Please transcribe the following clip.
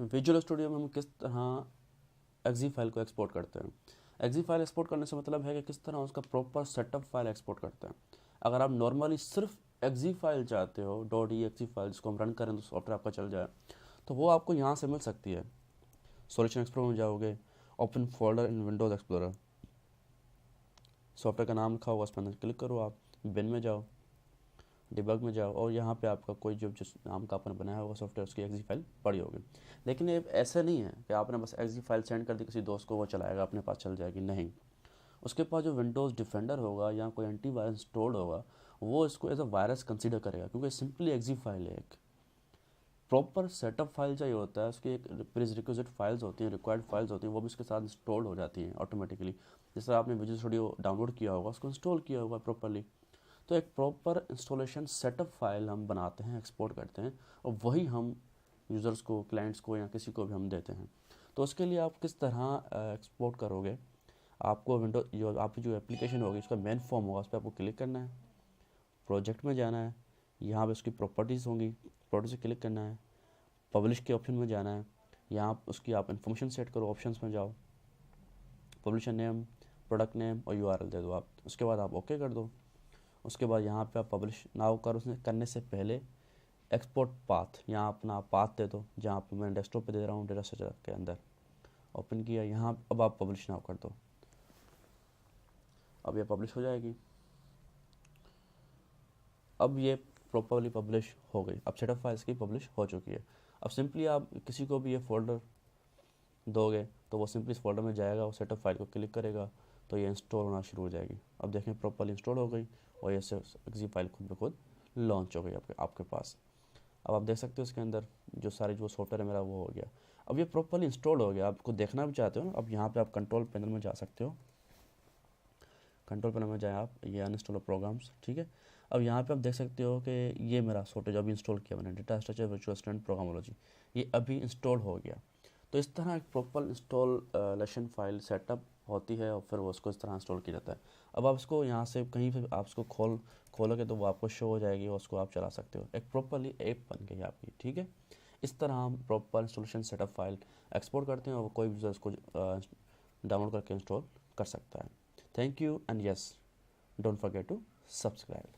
Visual studio में हम किस तरह एक्जी फाइल को एक्सपोर्ट करते हैं। एक्जी फाइल एक्सपोर्ट करने से मतलब है कि किस तरह उसका प्रॉपर सेटअप फाइल एक्सपोर्ट करते हैं। अगर आप नॉर्मली सिर्फ एक्जी फाइल चाहते हो, डॉट ई एक्जी फाइल जिसको हम रन करें तो सॉफ्टवेयर आपका चल जाए, तो वो आपको यहाँ से मिल सकती है। सॉल्यूशन एक्सप्लोरर में जाओगे, ओपन फोल्डर इन विंडोज़ एक्सप्लोरर, सॉफ्टवेयर का नाम लिखा होगा, उस पर क्लिक करो, आप बिन में जाओ, डिबग में जाओ, और यहाँ पे आपका कोई जो जिस नाम का आपने बनाया होगा सॉफ्टवेयर उसकी एक्जी फाइल पड़ी होगी। लेकिन ये ऐसा नहीं है कि आपने बस एक्जी फाइल सेंड कर दी किसी दोस्त को, वो चलाएगा अपने पास चल जाएगी, नहीं। उसके पास जो विंडोज़ डिफेंडर होगा या कोई एंटीवायरस इंस्टॉल्ड होगा, वो इसको एज अ वायरस कंसीडर करेगा, क्योंकि सिंपली एक्जी फाइल है। एक प्रॉपर सेटअप फाइल चाहिए होता है, उसकी एक प्रीरिक्विजिट फाइल्स होती हैं, रिक्वायर्ड फाइल्स होती हैं, वो भी उसके साथ इंस्टॉल्ड हो जाती हैं ऑटोमेटिकली। जैसे आपने विजुअल स्टूडियो डाउनलोड किया होगा, उसको इंस्टॉल किया होगा प्रॉपरली। तो एक प्रॉपर इंस्टॉलेशन सेटअप फाइल हम बनाते हैं, एक्सपोर्ट करते हैं, और वही हम यूज़र्स को, क्लाइंट्स को या किसी को भी हम देते हैं। तो उसके लिए आप किस तरह एक्सपोर्ट करोगे, आपको विंडो जो आपकी जो एप्लीकेशन होगी उसका मेन फॉर्म होगा, उस पर आपको क्लिक करना है, प्रोजेक्ट में जाना है, यहाँ पे उसकी प्रॉपर्टीज़ होंगी, प्रॉपर्टी से क्लिक करना है, पब्लिश के ऑप्शन में जाना है, यहाँ उसकी आप इन्फॉर्मेशन सेट करो, ऑप्शंस में जाओ, पब्लिशर नेम, प्रोडक्ट नेम और यूआरएल दे दो आप। उसके बाद आप ओके कर दो। उसके बाद यहाँ पे आप पब्लिश नाउ कर, उसने करने से पहले एक्सपोर्ट पाथ, यहाँ अपना पाथ दे दो, जहाँ पे मैं डेस्कटॉप पे दे रहा हूँ डेटा स्ट्रक्चर के अंदर, ओपन किया यहाँ, अब आप पब्लिश नाउ कर दो, अब ये पब्लिश हो जाएगी। अब ये प्रॉपरली पब्लिश हो गई, अब सेटअप फाइल्स की पब्लिश हो चुकी है। अब सिंपली आप किसी को भी ये फोल्डर दोगे तो वो सिंपली इस फोल्डर में जाएगा, वो सेटअप फाइल को क्लिक करेगा तो ये इंस्टॉल होना शुरू हो जाएगी। अब देखें प्रॉपरली इंस्टॉल हो गई और ये एक्जी फाइल खुद ब खुद लॉन्च हो गई आपके पास। अब आप देख सकते हो इसके अंदर जो सारे जो सॉफ्टवेयर है मेरा वो हो गया। अब ये प्रॉपरली इंस्टॉल हो गया, आपको देखना भी चाहते हो ना, अब यहाँ पे आप कंट्रोल पैनल में जा सकते हो, कंट्रोल पैनल में जाए आप, ये अनइंस्टॉल प्रोग्राम्स, ठीक है। अब यहाँ पे आप देख सकते हो कि ये मेरा सॉफ्टवेयर जो अभी इंस्टॉल किया मैंने, डेटा स्ट्रक्चर वर्चुअल स्टूडेंट प्रोग्रामोलॉजी, ये अभी इंस्टॉल हो गया। तो इस तरह एक प्रॉपर इंस्टॉलेशन फाइल सेटअप होती है और फिर वो उसको इस तरह इंस्टॉल किया जाता है। अब आप इसको यहाँ से कहीं पे आप इसको खोलोगे तो वो आपको शो हो जाएगी और उसको आप चला सकते हो, एक प्रॉपरली ऐप बन गई आपकी, ठीक है। इस तरह हम proper installation setup file export करते हैं और कोई भी यूज़र उसको डाउनलोड करके इंस्टॉल कर सकता है। Thank you, and yes, don't forget to subscribe.